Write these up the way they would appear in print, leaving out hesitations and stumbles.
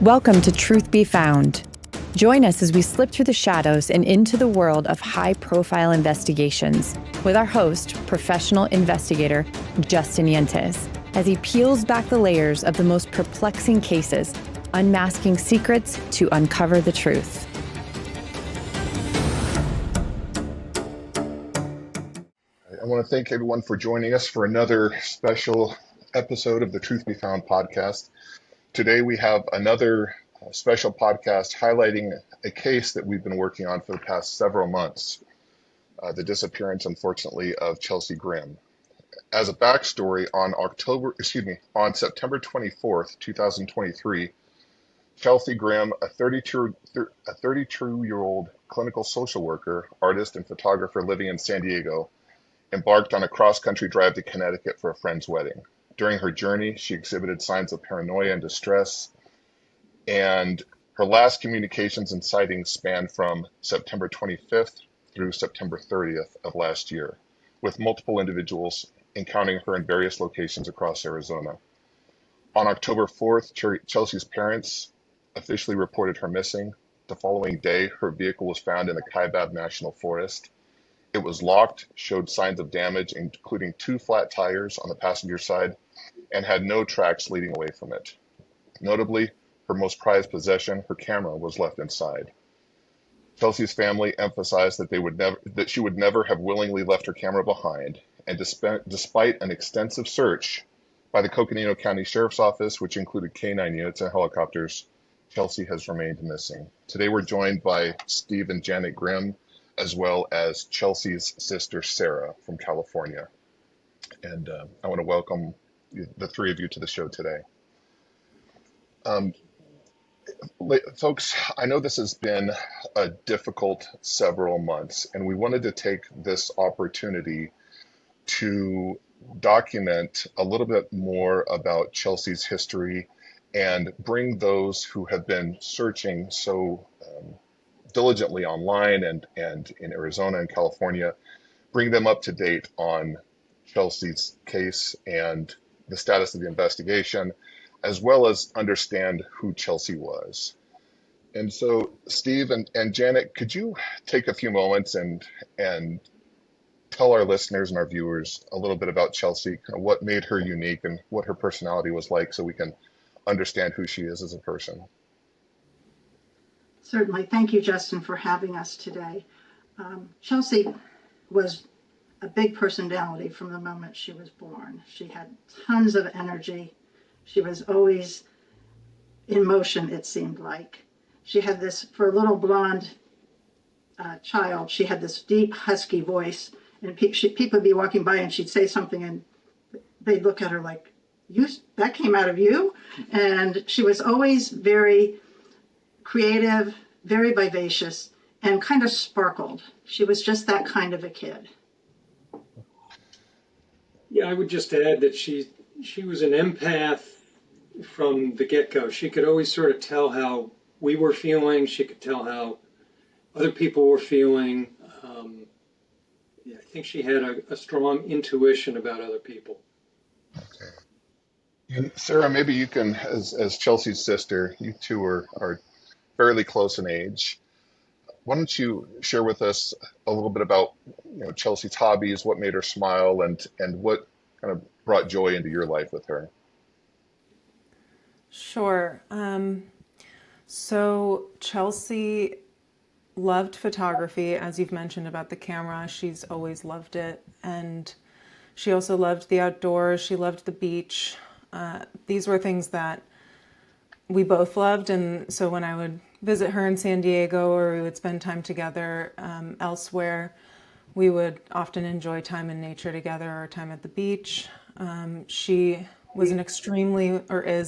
Welcome to Truth Be Found. Join us as we slip through the shadows and into the world of high-profile investigations with our host, professional investigator Justin Yentes, as he peels back the layers of the most perplexing cases, unmasking secrets to uncover the truth. I want to thank everyone for joining us for another special episode of the Truth Be Found podcast. Today we have another special podcast highlighting a case that we've been working on for the past several months, the disappearance, unfortunately, of Chelsea Grimm. As a backstory, on September 24th, 2023, Chelsea Grimm, a 32-year-old clinical social worker, artist, and photographer living in San Diego, embarked on a cross-country drive to Connecticut for a friend's wedding. During her journey, she exhibited signs of paranoia and distress, and her last communications and sightings spanned from September 25th through September 30th of last year, with multiple individuals encountering her in various locations across Arizona. On October 4th, Chelsea's parents officially reported her missing. The following day, her vehicle was found in the Kaibab National Forest. It was locked, showed signs of damage, including 2 flat tires on the passenger side, and had no tracks leading away from it. Notably, her most prized possession, her camera, was left inside. Chelsea's family emphasized that she would never have willingly left her camera behind, and despite an extensive search by the Coconino County Sheriff's Office, which included K-9 units and helicopters, Chelsea has remained missing. Today we're joined by Steve and Janet Grimm, as well as Chelsea's sister, Sarah, from California. And I want to welcome the three of you to the show today. Folks, I know this has been a difficult several months, and we wanted to take this opportunity to document a little bit more about Chelsea's history and bring those who have been searching so diligently online and in Arizona and California, bring them up to date on Chelsea's case and the status of the investigation, as well as understand who Chelsea was. And so, Steve and Janet, could you take a few moments and tell our listeners and our viewers a little bit about Chelsea, kind of what made her unique and what her personality was like, so we can understand who she is as a person? Certainly. Thank you, Justin, for having us today. Chelsea was a big personality from the moment she was born. She had tons of energy. She was always in motion, it seemed like. She had this, for a little blonde child, she had this deep, husky voice. And people would be walking by and she'd say something and they'd look at her like, that came out of you? And she was always very creative, very vivacious, and kind of sparkled. She was just that kind of a kid. Yeah, I would just add that she was an empath from the get-go. She could always sort of tell how we were feeling. She could tell how other people were feeling. I think she had a strong intuition about other people. Okay. And Sarah, maybe you can, as Chelsea's sister, you two are fairly close in age. Why don't you share with us a little bit about Chelsea's hobbies, what made her smile, and what kind of brought joy into your life with her? Sure. So Chelsea loved photography, as you've mentioned about the camera. She's always loved it. And she also loved the outdoors. She loved the beach. These were things that we both loved. And so when I would visit her in San Diego or we would spend time together elsewhere, we would often enjoy time in nature together or time at the beach. She was is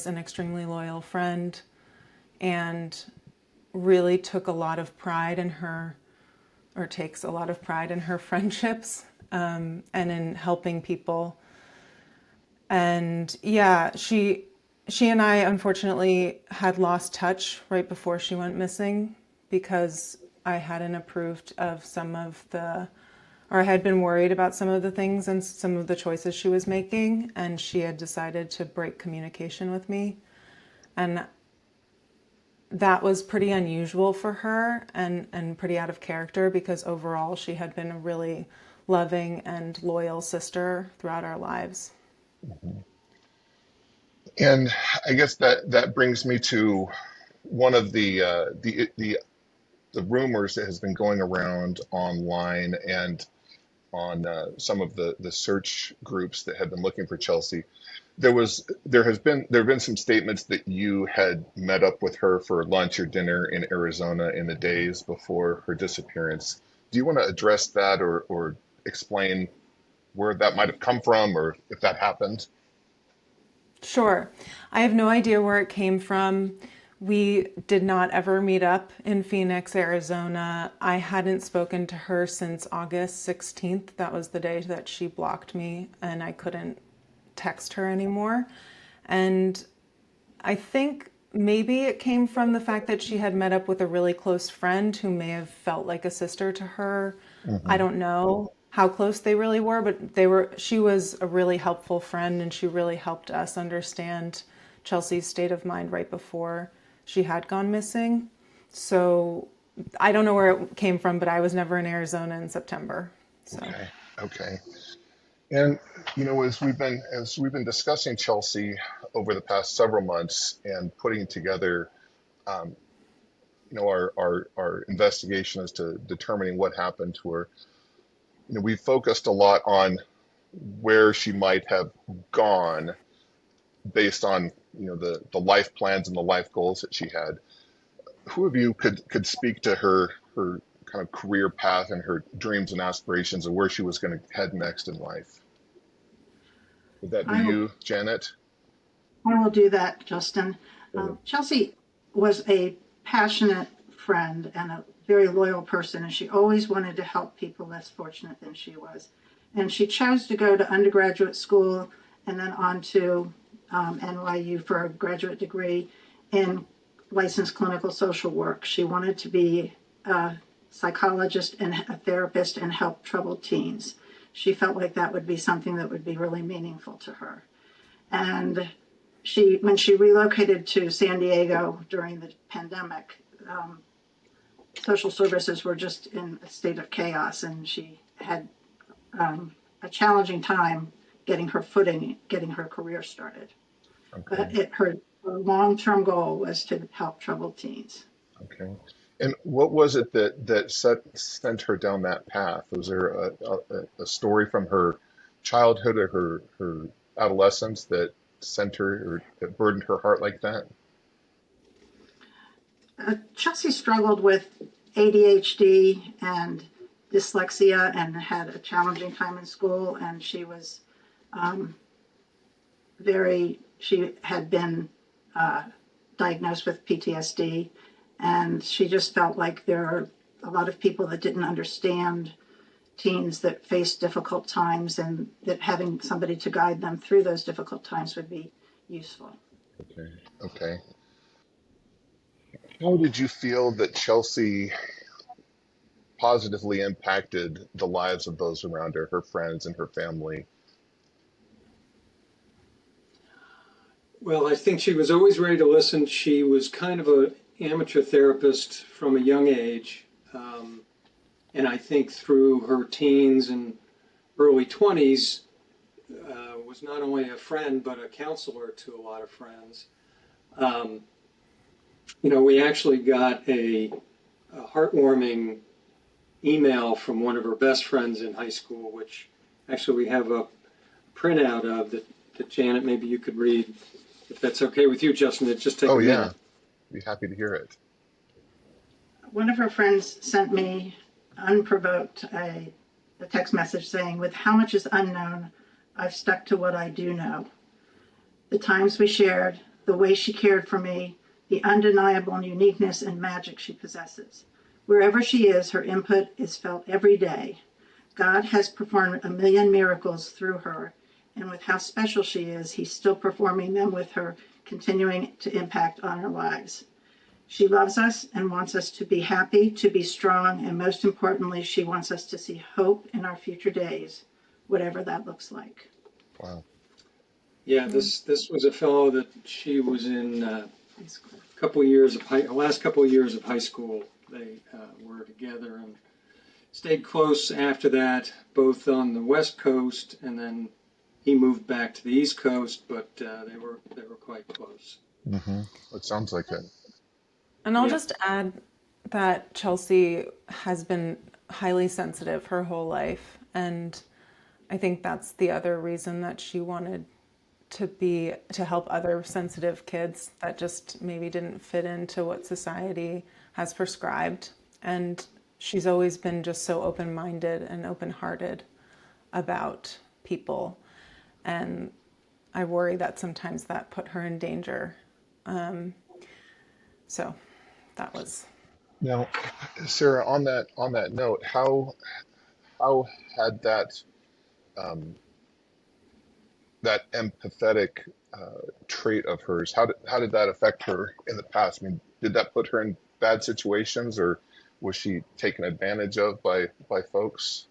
an extremely loyal friend and really takes a lot of pride in her friendships and in helping people. And yeah, she and I unfortunately had lost touch right before she went missing because I hadn't approved of I had been worried about some of the things and some of the choices she was making, and she had decided to break communication with me. And that was pretty unusual for her and pretty out of character, because overall she had been a really loving and loyal sister throughout our lives. And I guess that brings me to one of the rumors that has been going around online and on some of the search groups that have been looking for Chelsea. There have been some statements that you had met up with her for lunch or dinner in Arizona in the days before her disappearance. Do you want to address that, or explain where that might have come from, or if that happened? Sure. I have no idea where it came from. We did not ever meet up in Phoenix, Arizona. I hadn't spoken to her since August 16th. That was the day that she blocked me and I couldn't text her anymore. And I think maybe it came from the fact that she had met up with a really close friend who may have felt like a sister to her. I Hmm. don't know how close they really were, but she was a really helpful friend and she really helped us understand Chelsea's state of mind right before she had gone missing. So I don't know where it came from, but I was never in Arizona in September. So Okay. Okay. And as we've been discussing Chelsea over the past several months and putting together um, our investigation as to determining what happened to her, we focused a lot on where she might have gone based on the life plans and the life goals that she had. Who of you could speak to her kind of career path and her dreams and aspirations and where she was going to head next in life? Would that be I will, you, Janet? I will do that, Justin. Or Chelsea was a passionate friend and a very loyal person, and she always wanted to help people less fortunate than she was. And she chose to go to undergraduate school and then on to NYU for a graduate degree in licensed clinical social work. She wanted to be a psychologist and a therapist and help troubled teens. She felt like that would be something that would be really meaningful to her. And when she relocated to San Diego during the pandemic, social services were just in a state of chaos, and she had a challenging time getting her footing, getting her career started. okay, But her long-term goal was to help troubled teens. okay. And what was it that sent her down that path? Was there a story from her childhood or her adolescence that sent her or that burdened her heart like that? Chelsea struggled with ADHD and dyslexia and had a challenging time in school, and she was um, she had been uh, diagnosed with PTSD, and she just felt like there are a lot of people that didn't understand teens that face difficult times, and that having somebody to guide them through those difficult times would be useful. Okay, okay. How did you feel that Chelsea positively impacted the lives of those around her, her friends and her family? Well, I think she was always ready to listen. She was kind of an amateur therapist from a young age. Um, and I think through her teens and early 20s, was not only a friend, but a counselor to a lot of friends. Um, we actually got a heartwarming email from one of her best friends in high school, which actually we have a printout of that Janet, maybe you could read, if that's okay with you, Justin. It'd just take Oh a yeah, minute. be happy to hear it. One of her friends sent me, unprovoked, a text message saying, "With how much is unknown, I've stuck to what I do know. The times we shared, the way she cared for me, the undeniable uniqueness and magic she possesses. Wherever she is, her input is felt every day. God has performed a million miracles through her, and with how special she is, He's still performing them with her, continuing to impact on our lives. She loves us and wants us to be happy, to be strong, and most importantly, she wants us to see hope in our future days, whatever that looks like." Wow. Yeah, this was a fellow that she was in High school. Last couple of years of high school, they were together and stayed close after that, both on the West Coast, and then he moved back to the East Coast, but they were quite close. Mm-hmm. It sounds like it. And I'll Yeah. just add that Chelsea has been highly sensitive her whole life. And I think that's the other reason that she wanted to help other sensitive kids that just maybe didn't fit into what society has prescribed. And she's always been just so open-minded and open-hearted about people. And I worry that sometimes that put her in danger. So that was. Now, Sarah, on that note, how had um, that empathetic trait of hers, how did that affect her in the past? I mean, did that put her in bad situations, or was she taken advantage of by folks?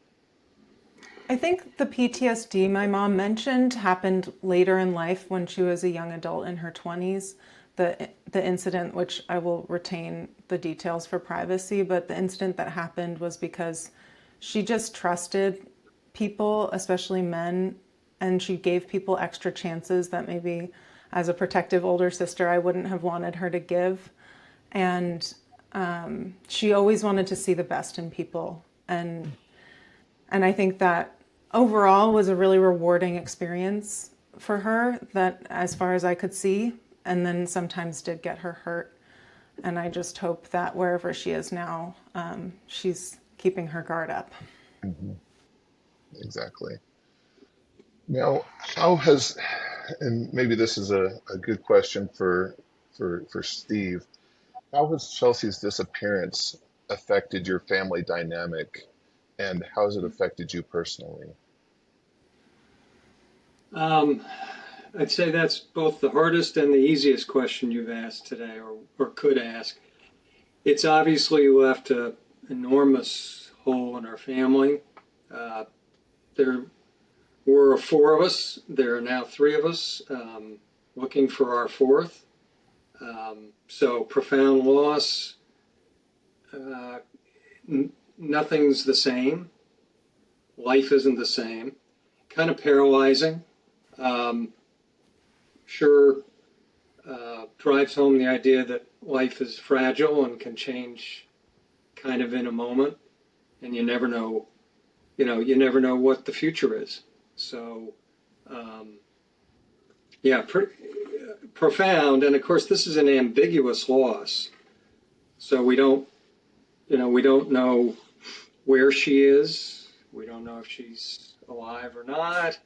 I think the PTSD my mom mentioned happened later in life when she was a young adult in her 20s. The incident, which I will retain the details for privacy, but the incident that happened was because she just trusted people, especially men, and she gave people extra chances that maybe as a protective older sister I wouldn't have wanted her to give. And she always wanted to see the best in people. And I think that overall was a really rewarding experience for her that as far as I could see, and then sometimes did get her hurt. And I just hope that wherever she is now, she's keeping her guard up. Hmm. Exactly. Now, how has, and maybe this is a good question for Steve, how has Chelsea's disappearance affected your family dynamic, and how has it affected you personally? Um, I'd say that's both the hardest and the easiest question you've asked today, or could ask. It's obviously left an enormous hole in our family. Uh, there were four of us. There are now three of us, looking for our fourth. So profound loss. Uh, Nothing's the same. Life isn't the same. Kind of paralyzing. Um, sure, drives home the idea that life is fragile and can change kind of in a moment, and you never know. You never know what the future is. So, um, yeah, profound. And of course, this is an ambiguous loss. So we don't know where she is. We don't know if she's alive or not.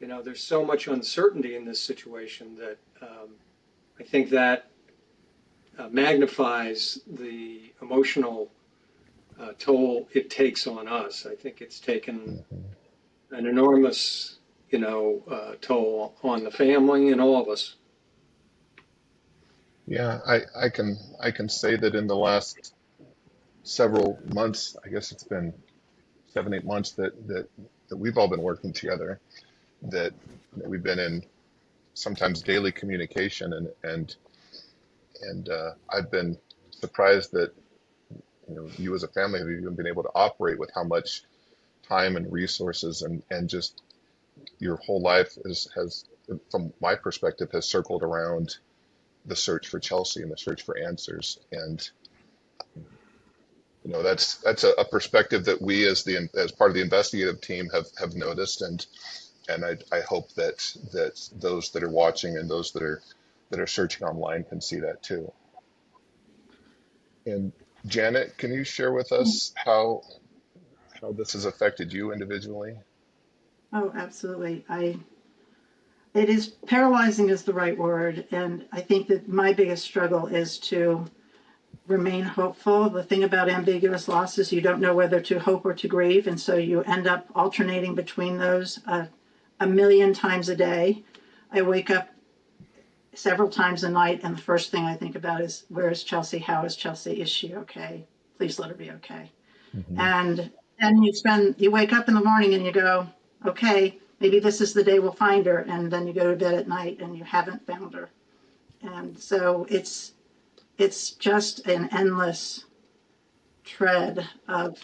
There's so much uncertainty in this situation that I think that magnifies the emotional toll it takes on us. I think it's taken Mhm. an enormous, toll on the family and all of us. Yeah, I can say that in the last several months, I guess it's been 7, 8 months that we've all been working together, that we've been in sometimes daily communication, and I've been surprised that you as a family have even been able to operate with how much time and resources and just your whole life has, from my perspective, has circled around the search for Chelsea and the search for answers. And that's a perspective that we as part of the investigative team have noticed, and I hope that those that are watching and those that are searching online can see that too. And Janet, can you share with us how this has affected you individually? Oh, absolutely. It is paralyzing is the right word. And I think that my biggest struggle is to remain hopeful. The thing about ambiguous loss is you don't know whether to hope or to grieve. And so you end up alternating between those a million times a day. I wake up several times a night, and the first thing I think about is, where is Chelsea? How is Chelsea? Is she okay? Please let her be okay. Hmm. And then you wake up in the morning and you go, okay, maybe this is the day we'll find her. And then you go to bed at night and you haven't found her. And so it's just an endless tread of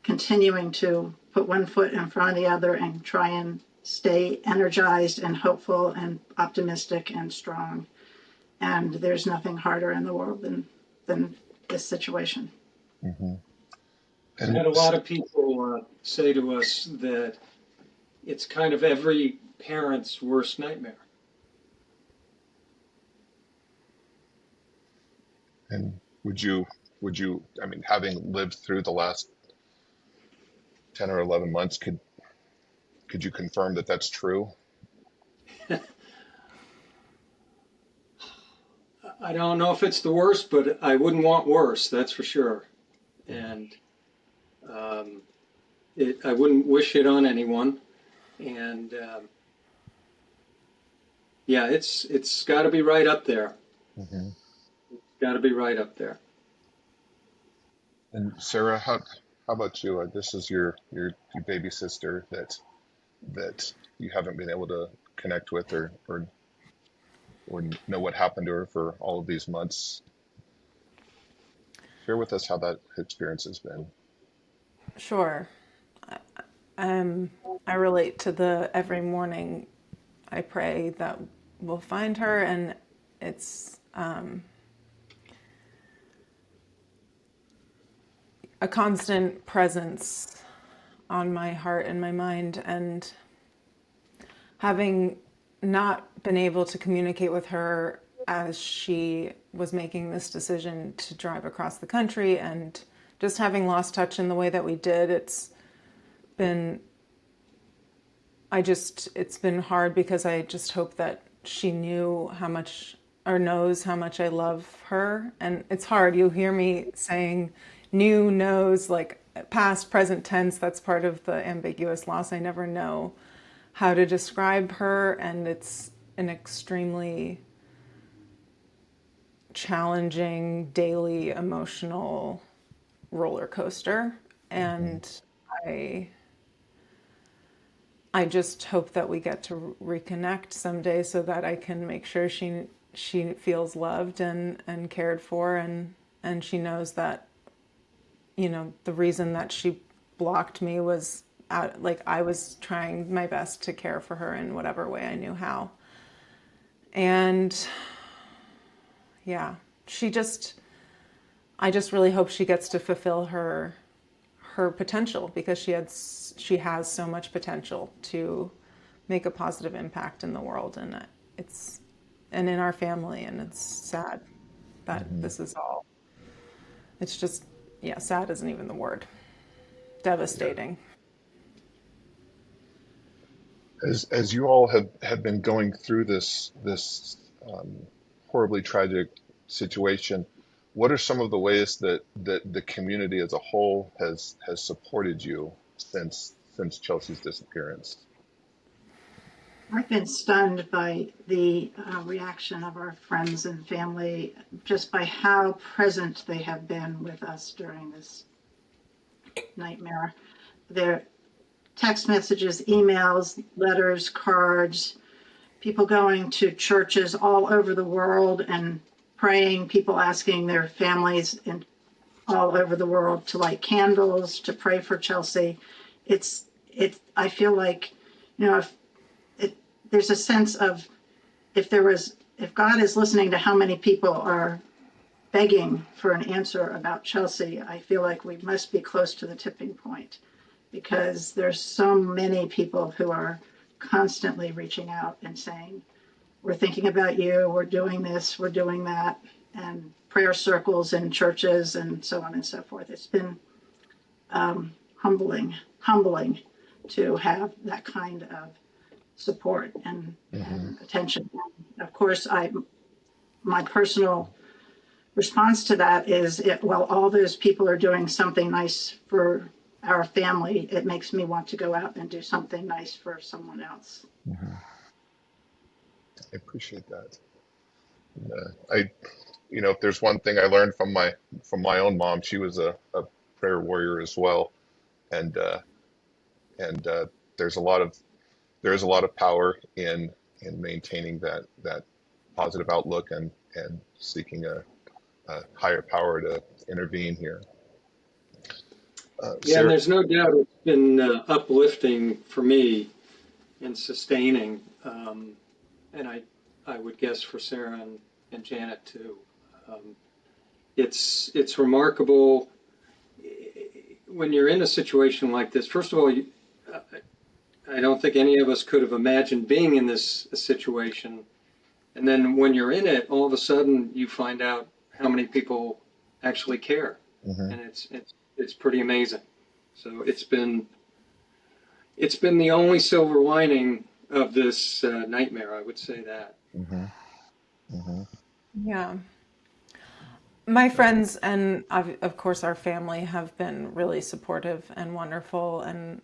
continuing to put one foot in front of the other and try and stay energized and hopeful and optimistic and strong. And there's nothing harder in the world than this situation. Mm-hmm. I've had a lot of people say to us that it's kind of every parent's worst nightmare. And would you, I mean, having lived through the last 10 or 11 months, could you confirm that that's true? I don't know if it's the worst, but I wouldn't want worse, that's for sure. And I wouldn't wish it on anyone. And yeah, it's got to be right up there. Mm-hmm. It's got to be right up there. And Sarah, how about you? This is your baby sister that you haven't been able to connect with or know what happened to her for all of these months. Share with us how that experience has been. Sure. I relate to the every morning I pray that we'll find her, and it's a constant presence on my heart and my mind. And having not been able to communicate with her as she was making this decision to drive across the country, and just having lost touch in the way that we did, it's been hard, because I just hope that she knew how much, or knows how much I love her. And it's hard. You hear me saying knew, knows, like past, present tense. That's part of the ambiguous loss. I never know how to describe her, and it's an extremely challenging daily emotional roller coaster. And I just hope that we get to reconnect someday, so that I can make sure she feels loved and cared for, and she knows that, the reason that she blocked me was I was trying my best to care for her in whatever way I knew how. And yeah, I just really hope she gets to fulfill her potential, because she has so much potential to make a positive impact in the world, and in our family. And it's sad that this is all, it's just, yeah, sad isn't even the word. Devastating. As you all have been going through this horribly tragic situation, what are some of the ways that the community as a whole has supported you since Chelsea's disappearance? I've been stunned by the reaction of our friends and family, just by how present they have been with us during this nightmare. Their text messages, emails, letters, cards, people going to churches all over the world and praying, people asking their families in all over the world to light candles, to pray for Chelsea. I feel like, there's a sense of, if God is listening to how many people are begging for an answer about Chelsea, I feel like we must be close to the tipping point, because there's so many people who are constantly reaching out and saying, we're thinking about you, we're doing this, we're doing that, and prayer circles in churches and so on and so forth. It's been humbling to have that kind of support and attention. Of course, my personal response to that is, while all those people are doing something nice for our family, it makes me want to go out and do something nice for someone else. I appreciate that. If there's one thing I learned from my own mom, she was a prayer warrior as well, and there's a lot of power in maintaining that positive outlook and seeking a higher power to intervene here. Yeah, and Sarah, there's no doubt it's been uplifting for me and sustaining, and I would guess for Sarah and Janet too. Um, it's remarkable when you're in a situation like this. First of all, uh, I don't think any of us could have imagined being in this situation. And then when you're in it, all of a sudden you find out how many people actually care, mhm, and it's pretty amazing. So it's been the only silver lining of this nightmare. I would say that. mhm, mhm, Yeah. My friends and of course our family have been really supportive and wonderful, and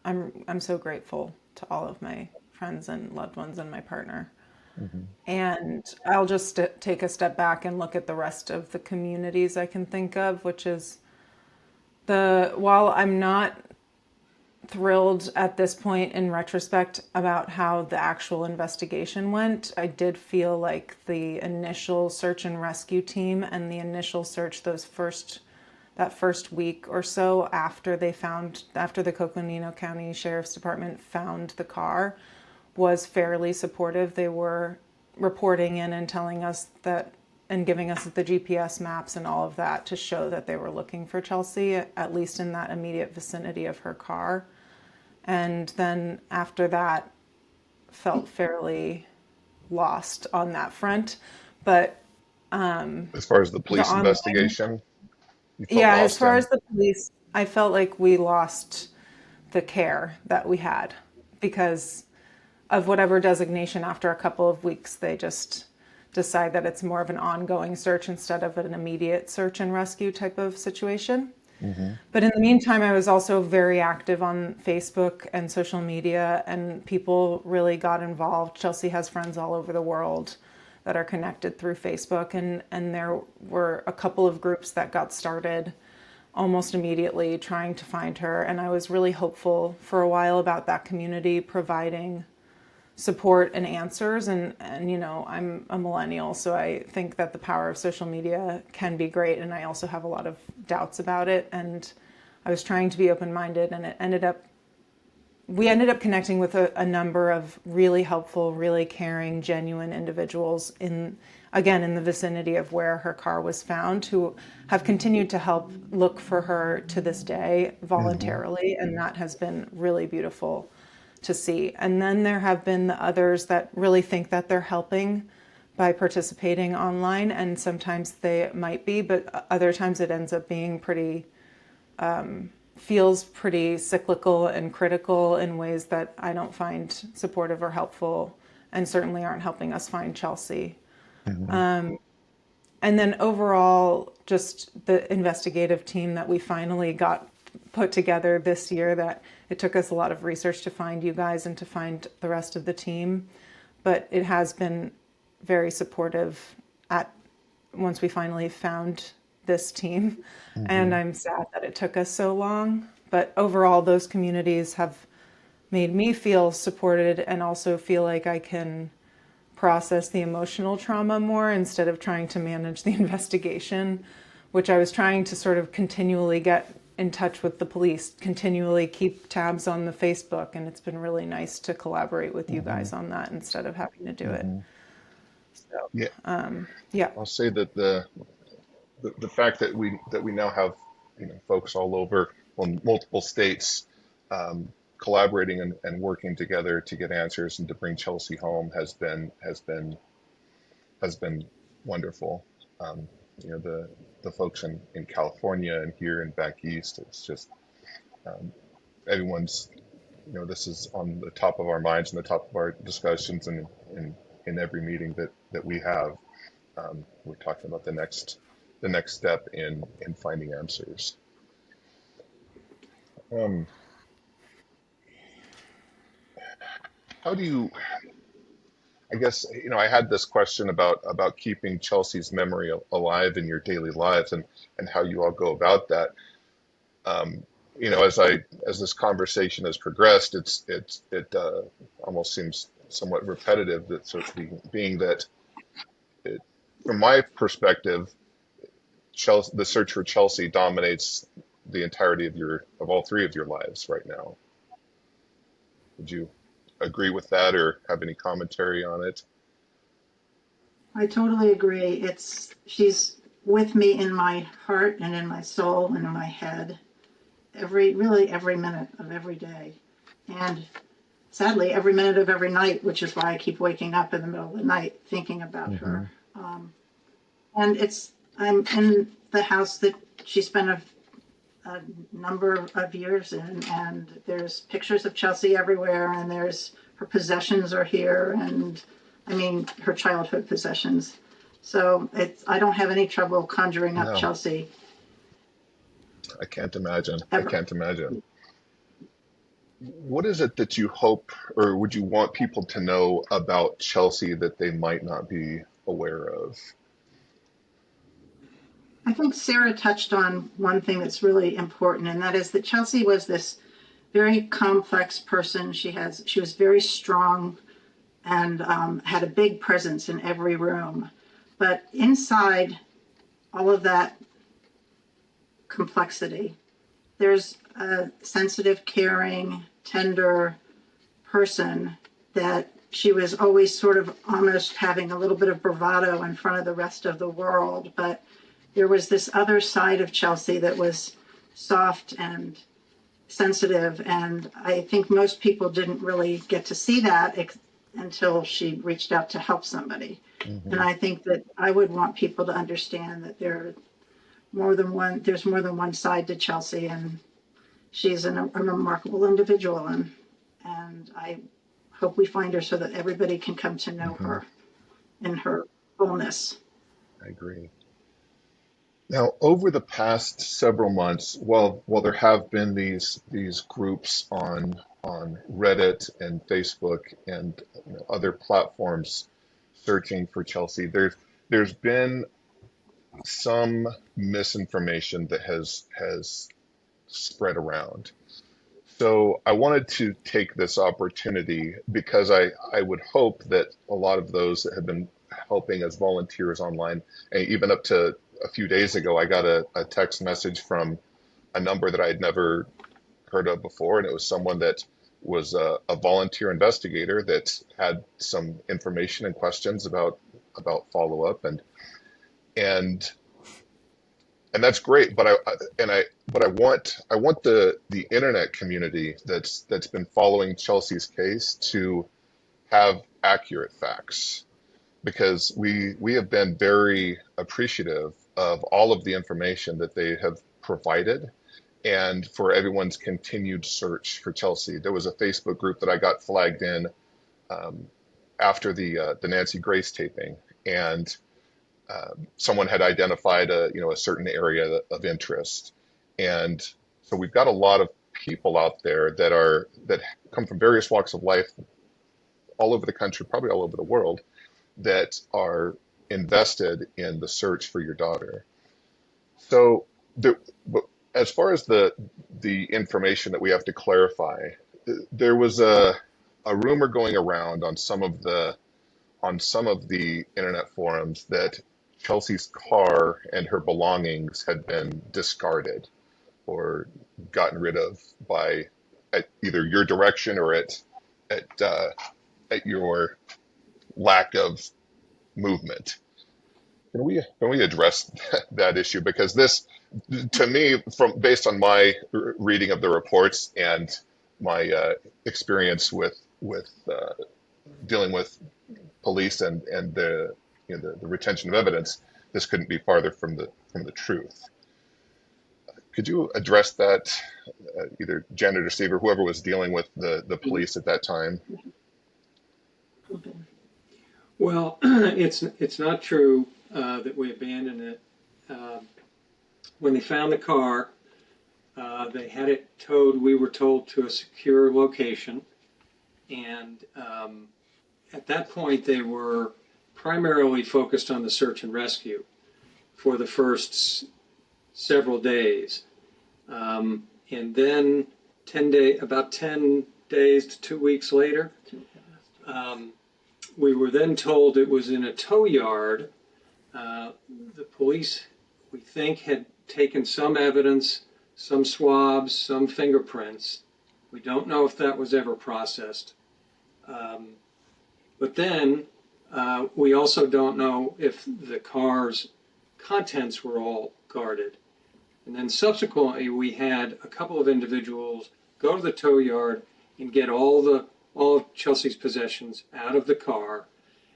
I'm so grateful to all of my friends and loved ones and my partner. mhm, And I'll just take a step back and look at the rest of the communities I can think of, which is while I'm not thrilled at this point in retrospect about how the actual investigation went, I did feel like the initial search and rescue team and the initial search that first week or so after the Coconino County Sheriff's Department found the car was fairly supportive. They were reporting in and telling us that and giving us the GPS maps and all of that to show that they were looking for Chelsea, at least in that immediate vicinity of her car. And then after that, felt fairly lost on that front. But as far as the the police online, investigation, you felt yeah, as lost far in. as the police, I felt like we lost the care that we had because of whatever designation. After a couple of weeks, they just decide that it's more of an ongoing search instead of an immediate search and rescue type of situation. Hmm. But in the meantime, I was also very active on Facebook and social media, and people really got involved. Chelsea has friends all over the world that are connected through Facebook, and there were a couple of groups that got started almost immediately trying to find her. And I was really hopeful for a while about that community providing support and answers, and I'm a millennial, so I think that the power of social media can be great, and I also have a lot of doubts about it. And I was trying to be open-minded, and we ended up connecting with a number of really helpful, really caring, genuine individuals in the vicinity of where her car was found, who have continued to help look for her to this day Hmm. voluntarily, and that has been really beautiful to see. And then there have been the others that really think that they're helping by participating online, and sometimes they might be, but other times it ends up being feels pretty cyclical and critical in ways that I don't find supportive or helpful, and certainly aren't helping us find Chelsea. Hmm. And then overall, just the investigative team that we finally got put together this year, that it took us a lot of research to find you guys and to find the rest of the team, but it has been very supportive at once we finally found this team. And Hmm. I'm sad that it took us so long. But overall, those communities have made me feel supported and also feel like I can process the emotional trauma more instead of trying to manage the investigation, which I was trying to sort of continually get in touch with the police, continually keep tabs on the Facebook. And it's been really nice to collaborate with you Hmm. guys on that instead of having to do it. Hmm. So, Yeah, yeah. I'll say that the fact that we now have folks all over, well, multiple states, collaborating and working together to get answers and to bring Chelsea home has been wonderful. Um, the folks in California and here and back east, it's just um, everyone's this is on the top of our minds and the top of our discussions, and in every meeting that we have, we're talking about the next step in finding answers. Um, how do you? I guess I had this question about keeping Chelsea's memory alive in your daily lives, and how you all go about that. Um, as this conversation has progressed, it almost seems somewhat repetitive, that sort of being that it, from my perspective, Chelsea, the search for Chelsea dominates the entirety of all three of your lives right now. Would you agree with that or have any commentary on it? I totally agree. She's with me in my heart and in my soul and in my head really every minute of every day. And sadly, every minute of every night, which is why I keep waking up in the middle of the night thinking about her. And I'm in the house that she spent a number of years in, and there's pictures of Chelsea everywhere, and her possessions are here, and I mean, her childhood possessions. So I don't have any trouble conjuring up No, Chelsea I can't imagine. I ever. can't imagine. What is it that you hope or would you want people to know about Chelsea that they might not be aware of? I think Sarah touched on one thing that's really important, and that is that Chelsea was this very complex person. She was very strong and had a big presence in every room. But inside all of that complexity, there's a sensitive, caring, tender person that she was always sort of almost having a little bit of bravado in front of the rest of the world. But there was this other side of Chelsea that was soft and sensitive. And I think most people didn't really get to see that until she reached out to help somebody. And I think that I would want people to understand that there's more than one side to Chelsea, and she's a remarkable individual. And I hope we find her so that everybody can come to know her in her fullness. I agree. Now, over the past several months, while there have been these groups on Reddit and Facebook and other platforms searching for Chelsea, there's been some misinformation that has spread around. So I wanted to take this opportunity because I would hope that a lot of those that have been helping as volunteers online, and even up to a few days ago, I got a text message from a number that I had never heard of before, and it was someone that was a volunteer investigator that had some information and questions about follow up, and and that's great. But I want the internet community that's been following Chelsea's case to have accurate facts, because we have been very appreciative of all of the information that they have provided and for everyone's continued search for Chelsea. There was a Facebook group that I got flagged in after the Nancy Grace taping, and someone had identified a certain area of interest, and so we've got a lot of people out there that come from various walks of life all over the country, probably all over the world, that are invested in the search for your daughter. So, but as far as the information that we have to clarify, there was a rumor going around on some of the internet forums that Chelsea's car and her belongings had been discarded or gotten rid of at either your direction or at your lack of movement. Can we address that issue? Because this, to me, based on my reading of the reports and my experience with dealing with police and the retention of evidence, this couldn't be farther from the truth. Could you address that, either Janet or Steve or whoever was dealing with the police at that time? Okay. Well, it's not true that we abandoned it. When they found the car, they had it towed, we were told, to a secure location. And at that point, they were primarily focused on the search and rescue for the first several days. And then about 10 days to 2 weeks later, We were then told it was in a tow yard. The police, we think, had taken some evidence, some swabs, some fingerprints. We don't know if that was ever processed. But then we also don't know if the car's contents were all guarded. And then subsequently, we had a couple of individuals go to the tow yard and get all of Chelsea's possessions out of the car,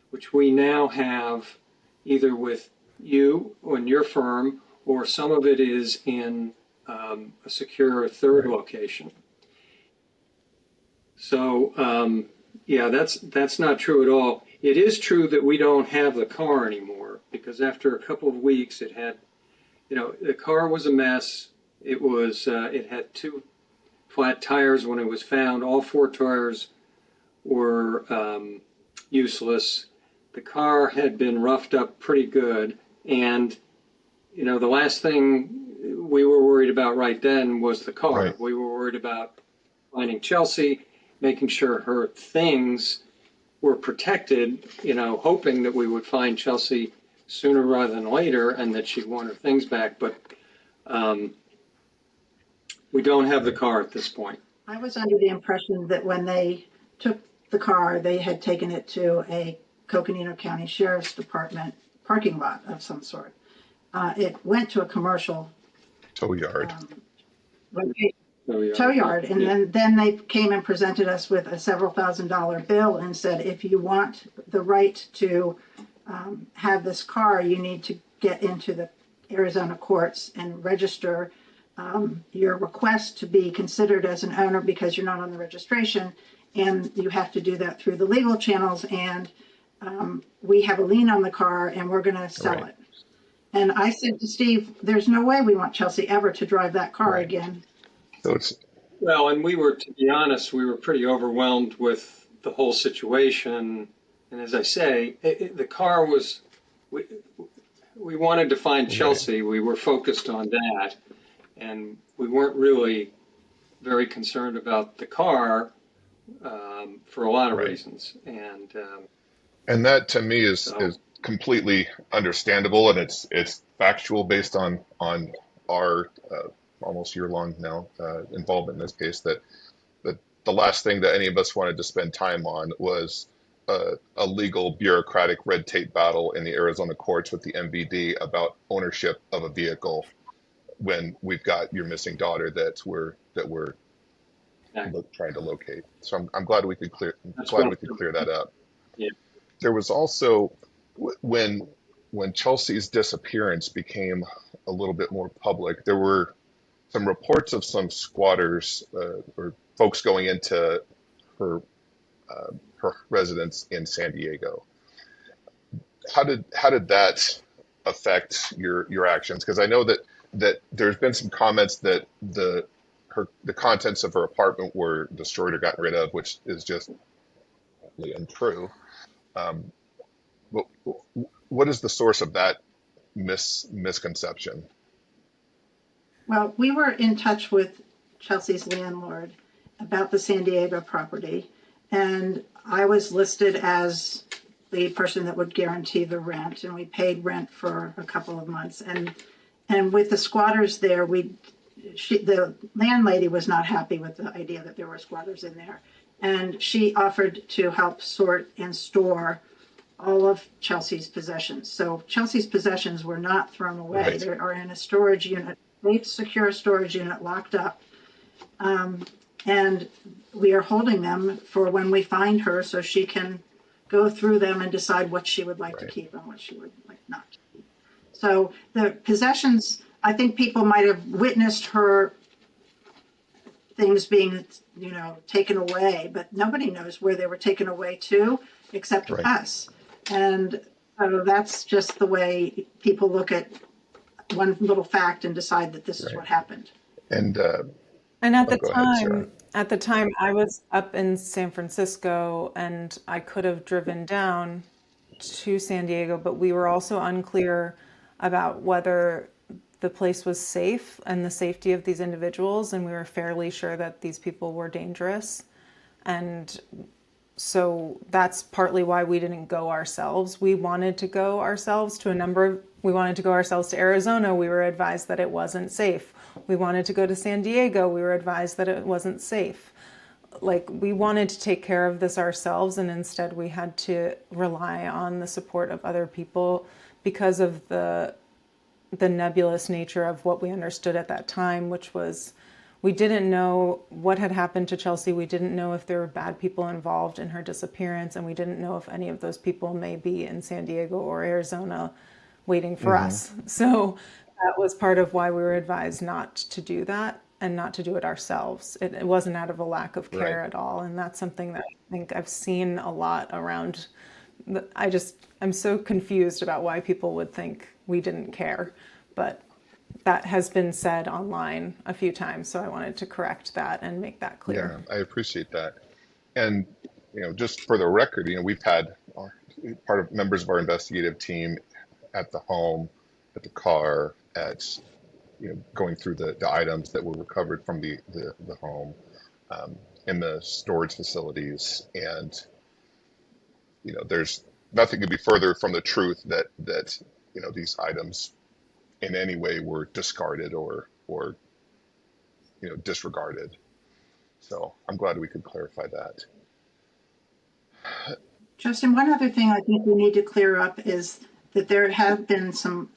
which we now have either with you or in your firm, or some of it is in a secure third location. So yeah, that's not true at all. It is true that we don't have the car anymore, because after a couple of weeks, it had, the car was a mess. It had 2 flat tires when it was found. All 4 tires were useless. The car had been roughed up pretty good. And, the last thing we were worried about right then was the car. Right. We were worried about finding Chelsea, making sure her things were protected, hoping that we would find Chelsea sooner rather than later and that she'd want her things back. But we don't have the car at this point. I was under the impression that when they took the car, they had taken it to a Coconino County Sheriff's Department parking lot of some sort. It went to a commercial Tow yard. Tow yard, and then they came and presented us with a several $1,000 bill and said, if you want the right to have this car, you need to get into the Arizona courts and register your request to be considered as an owner because you're not on the registration, and you have to do that through the legal channels, and we have a lien on the car and we're going to sell it. And I said to Steve, there's no way we want Chelsea ever to drive that car again. So it's Well, and to be honest, we were pretty overwhelmed with the whole situation. And as I say, the car was, we wanted to find Chelsea. We were focused on that. And we weren't really very concerned about the car for a lot of reasons. And that to me is completely understandable, and it's factual based on our almost year-long now involvement in this case, that the last thing that any of us wanted to spend time on was a legal bureaucratic red tape battle in the Arizona courts with the MVD about ownership of a vehicle when we've got your missing daughter that we're trying to locate. So I'm glad we could clear that up. Yeah. There was also when Chelsea's disappearance became a little bit more public, there were some reports of some squatters or folks going into her residence in San Diego. How did that affect your actions? Because I know that there's been some comments that the contents of her apartment were destroyed or gotten rid of, which is just untrue. What is the source of that misconception? Well, we were in touch with Chelsea's landlord about the San Diego property, and I was listed as the person that would guarantee the rent, and we paid rent for a couple of months. And with the squatters there, the landlady was not happy with the idea that there were squatters in there, and she offered to help sort and store all of Chelsea's possessions. So Chelsea's possessions were not thrown away. Right. They are in a storage unit, safe, secure storage unit, locked up. And we are holding them for when we find her so she can go through them and decide what she would like to keep and what she would like not to keep. So the possessions, I think people might have witnessed her things being, taken away, but nobody knows where they were taken away to except us. And so that's just the way people look at one little fact and decide that this is what happened. And at the time I was up in San Francisco and I could have driven down to San Diego, but we were also unclear about whether the place was safe and the safety of these individuals, and we were fairly sure that these people were dangerous. And So that's partly why we didn't go ourselves. We wanted to go ourselves to we wanted to go ourselves to Arizona. We were advised that it wasn't safe. We wanted to go to San Diego. We were advised that it wasn't safe. Like, we wanted to take care of this ourselves, and instead we had to rely on the support of other people because of the nebulous nature of what we understood at that time, which was we didn't know what had happened to Chelsea. We didn't know if there were bad people involved in her disappearance, and we didn't know if any of those people may be in San Diego or Arizona waiting for us. So that was part of why we were advised not to do that and not to do it ourselves. It wasn't out of a lack of care Right. at all. And that's something that I think I've seen a lot around. I'm so confused about why people would think we didn't care, but that has been said online a few times. So I wanted to correct that and make that clear. Yeah, I appreciate that. And, just for the record, we've had part of members of our investigative team at the home, at the car, at, going through the items that were recovered from the home, um, in the storage facilities. And, there's nothing could be further from the truth that, these items in any way were discarded or, disregarded. So I'm glad we could clarify that. Justin, one other thing I think we need to clear up is that there have been some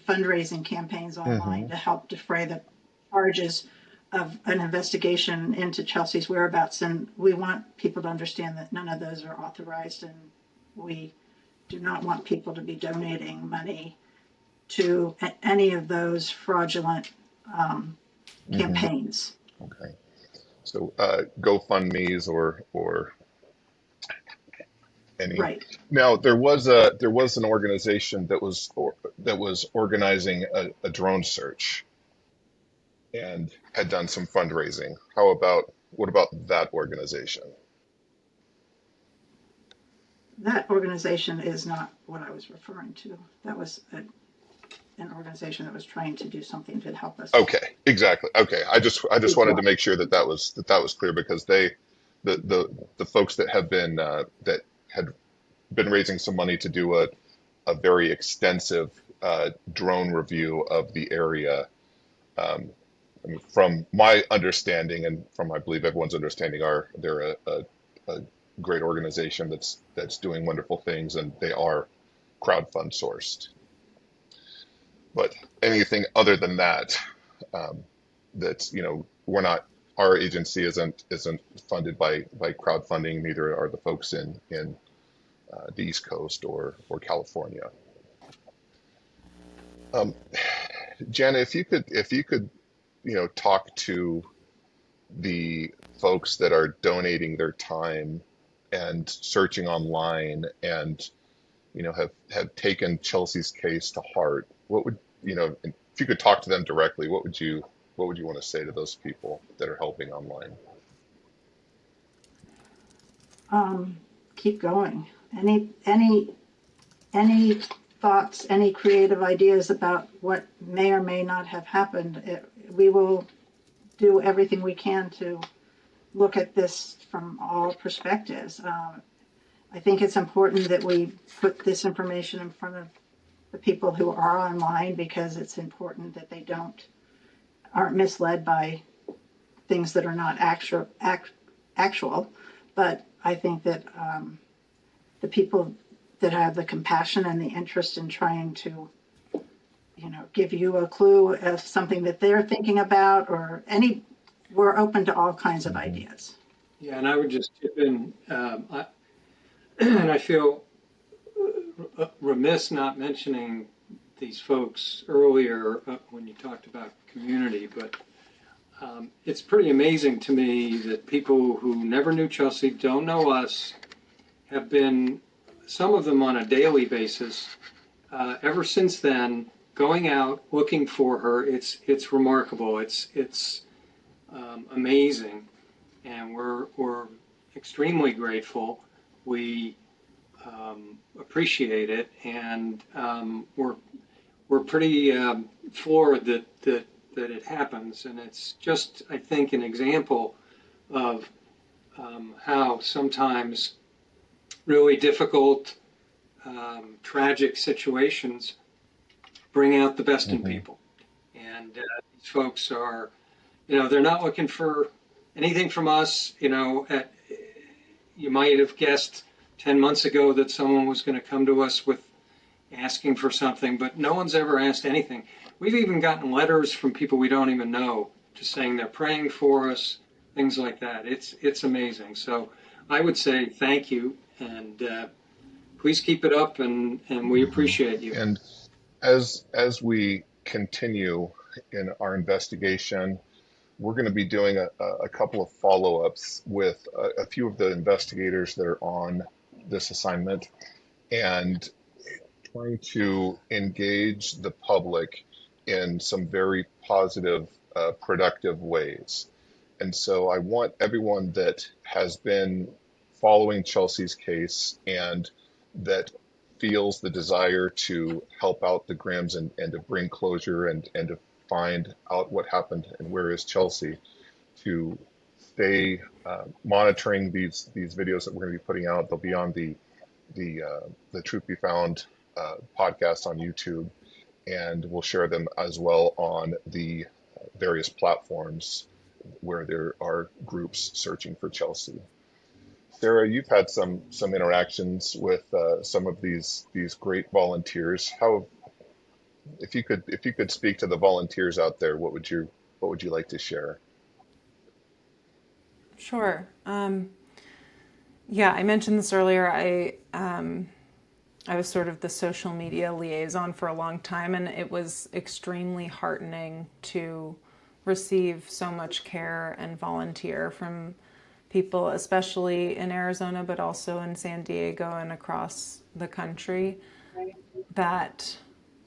fundraising campaigns online Hmm. to help defray the charges of an investigation into Chelsea's whereabouts. And we want people to understand that none of those are authorized, and we do not want people to be donating money to any of those fraudulent Hmm. campaigns. Okay. So GoFundMe's or any. Right. Now there was an organization that was organizing a drone search and had done some fundraising. What about that organization? That organization is not what I was referring to. That was an organization that was trying to do something to help us. Okay, exactly. Okay, I just wanted to make sure that was clear because the folks that have been that had been raising some money to do a very extensive drone review of the area. Um, I mean, from my understanding and from I believe everyone's understanding, they're a great organization that's doing wonderful things, and they are crowdfund sourced. But anything other than that, um, that's we're not our agency isn't funded by crowdfunding. Neither are the folks in the East Coast or California. Um, Jana, if you could talk to the folks that are donating their time and searching online and have taken Chelsea's case to heart, what would if you could talk to them directly, what would you want to say to those people that are helping online? Um, Keep going. Any thoughts, any creative ideas about what may or may not have happened? We will do everything we can to look at this from all perspectives. I think it's important that we put this information in front of the people who are online, because it's important that they aren't misled by things that are not actual. But I think that the people that have the compassion and the interest in trying to, give you a clue of something that they're thinking about, we're open to all kinds of Hmm. ideas. Yeah, and I would just chip in, and I feel remiss not mentioning these folks earlier when you talked about community, but it's pretty amazing to me that people who never knew Chelsea, don't know us, have been, some of them on a daily basis, ever since then, going out looking for her. It's remarkable. It's amazing, and we're extremely grateful. We appreciate it, and we're pretty floored that it happens. And it's just, I think, an example of how sometimes really difficult, tragic situations bring out the best in Hmm. people. And these folks are, they're not looking for anything from us. You might have guessed 10 months ago that someone was going to come to us with asking for something, but no one's ever asked anything. We've even gotten letters from people we don't even know, just saying they're praying for us, things like that. It's amazing. So I would say thank you, and please keep it up, and we appreciate you. And as we continue in our investigation, we're going to be doing a couple of follow-ups with a few of the investigators that are on this assignment and trying to engage the public in some very positive, productive ways. And so I want everyone that has been following Chelsea's case and that feels the desire to help out the Grimms and to bring closure and to find out what happened and where is Chelsea, to stay monitoring these videos that we're going to be putting out. They'll be on the Truth Be Found podcast on YouTube, and we'll share them as well on the various platforms where there are groups searching for Chelsea. Sarah, you've had some interactions with some of these great volunteers. How, if you could speak to the volunteers out there, what would you like to share? Sure. Yeah, I mentioned this earlier. I was sort of the social media liaison for a long time, and it was extremely heartening to receive so much care and volunteer from people, especially in Arizona, but also in San Diego and across the country, that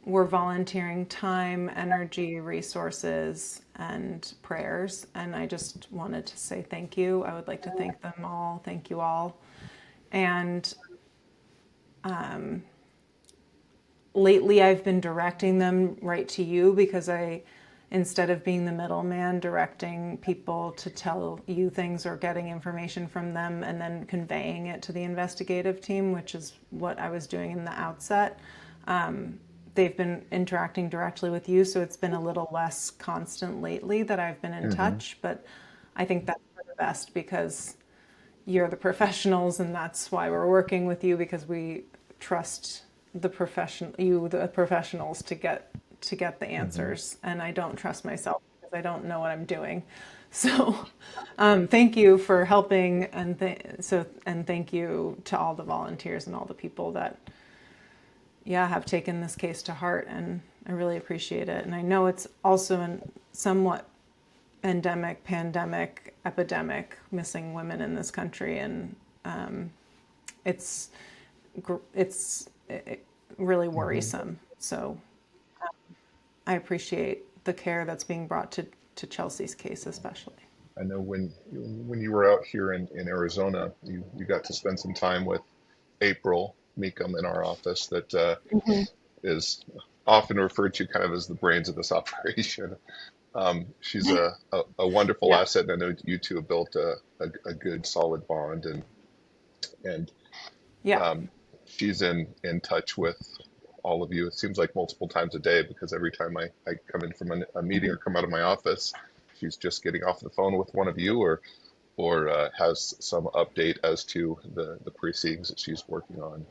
were volunteering time, energy, resources, and prayers. And I just wanted to say thank you. I would like to thank them all. Thank you all. And lately I've been directing them right to you because instead of being the middleman, directing people to tell you things or getting information from them and then conveying it to the investigative team, which is what I was doing in the outset. They've been interacting directly with you, so it's been a little less constant lately that I've been in Hmm. touch, but I think that's for the best because you're the professionals, and that's why we're working with you, because we trust the professionals to get the Hmm. answers, and I don't trust myself because I don't know what I'm doing. So, thank you for helping, and thank you to all the volunteers and all the people that, yeah, have taken this case to heart, and I really appreciate it. And I know it's also a somewhat endemic, pandemic, epidemic, missing women in this country, and it's it's really Hmm. worrisome. So I appreciate the care that's being brought to Chelsea's case, especially. I know when you were out here in Arizona, you got to spend some time with April Meum in our office that is often referred to kind of as the brains of this operation. She's a wonderful Yeah, asset, and I know you two have built a good solid bond, and yeah, um, she's in touch with all of you. It seems like multiple times a day because every time I come in from a meeting or come out of my office, she's just getting off the phone with one of you or has some update as to the proceedings that she's working on.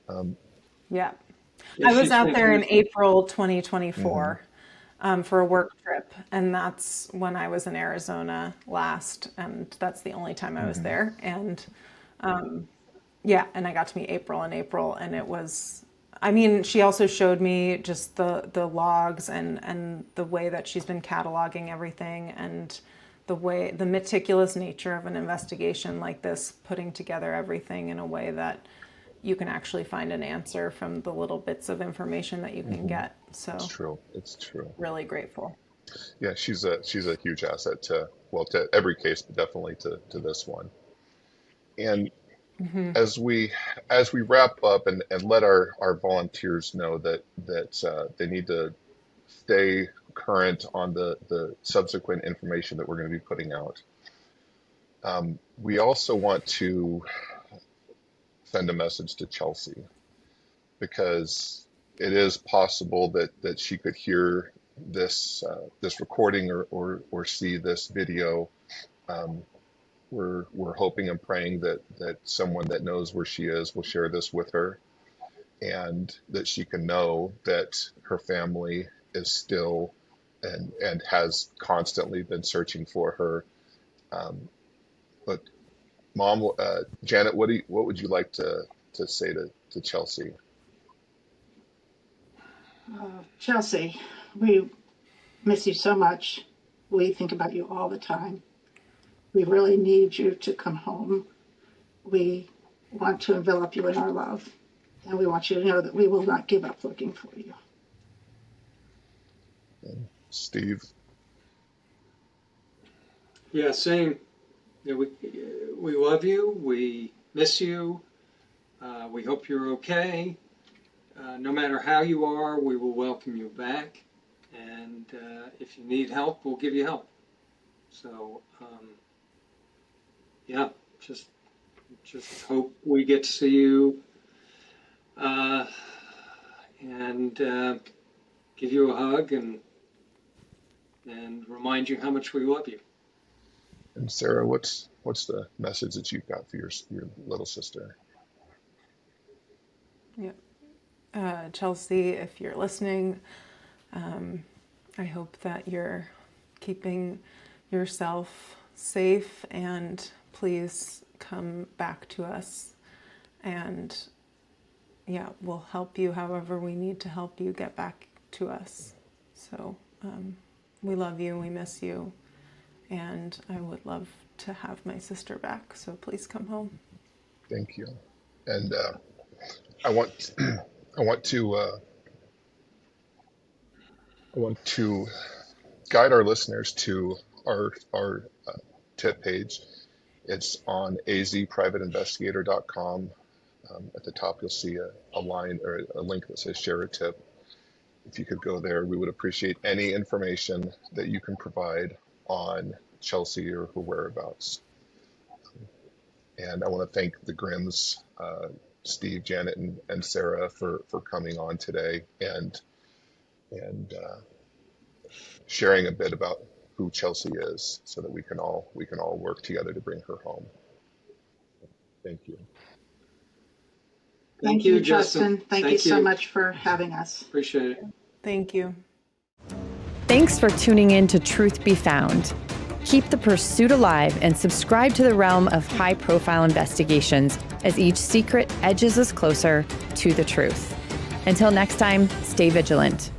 Um, yeah. Yeah, I was she's out there in fantastic. April mhm, 2024 for a work trip, and that's when I was in Arizona last, and that's the only time I was mhm, there. And yeah, and I got to meet April in April, and it was, I mean, she also showed me just the logs and the way that she's been cataloging everything, and the meticulous nature of an investigation like this, putting together everything in a way that you can actually find an answer from the little bits of information that you can mhm. get. It's So true. It's true. really grateful. Yeah, she's a huge asset to, well, to every case, but definitely to this one. And as we as we wrap up and let our volunteers know that they need to stay current on the subsequent information that we're going to be putting out. We also want to send a message to Chelsea, because it is possible that she could hear this recording or see this video. We're hoping and praying that someone that knows where she is will share this with her, and that she can know that her family is still and has constantly been searching for her. But Mom, Janet, what would you like to say to Chelsea? Chelsea, we miss you so much. We think about you all the time. We really need you to come home. We want to envelop you in our love, and we want you to know that we will not give up looking for you. Steve? Yeah, same. You know, we love you. We miss you. We hope you're okay. No matter how you are, we will welcome you back. And if you need help, we'll give you help. So, yeah, just hope we get to see you and give you a hug and remind you how much we love you. And Sarah, what's the message that you've got for your little sister? Yeah. Chelsea, if you're listening, I hope that you're keeping yourself safe, and please come back to us, and yeah, we'll help you however we need to help you get back to us. So we love you, we miss you, and I would love to have my sister back, so please come home. Thank you. And I want to guide our listeners to our tip page. It's on azprivateinvestigator.com. At the top, you'll see a line or a link that says share a tip. If you could go there, we would appreciate any information that you can provide on Chelsea or her whereabouts. And I want to thank the Grimms, Steve, Janet, and Sarah for coming on today and sharing a bit about who Chelsea is, so that we can all work together to bring her home. Thank you. Thank you, Justin. Thank you so much for having us. Appreciate it. Thank you. Thanks for tuning in to Truth Be Found. Keep the pursuit alive and subscribe to the realm of high-profile investigations as each secret edges us closer to the truth. Until next time, stay vigilant.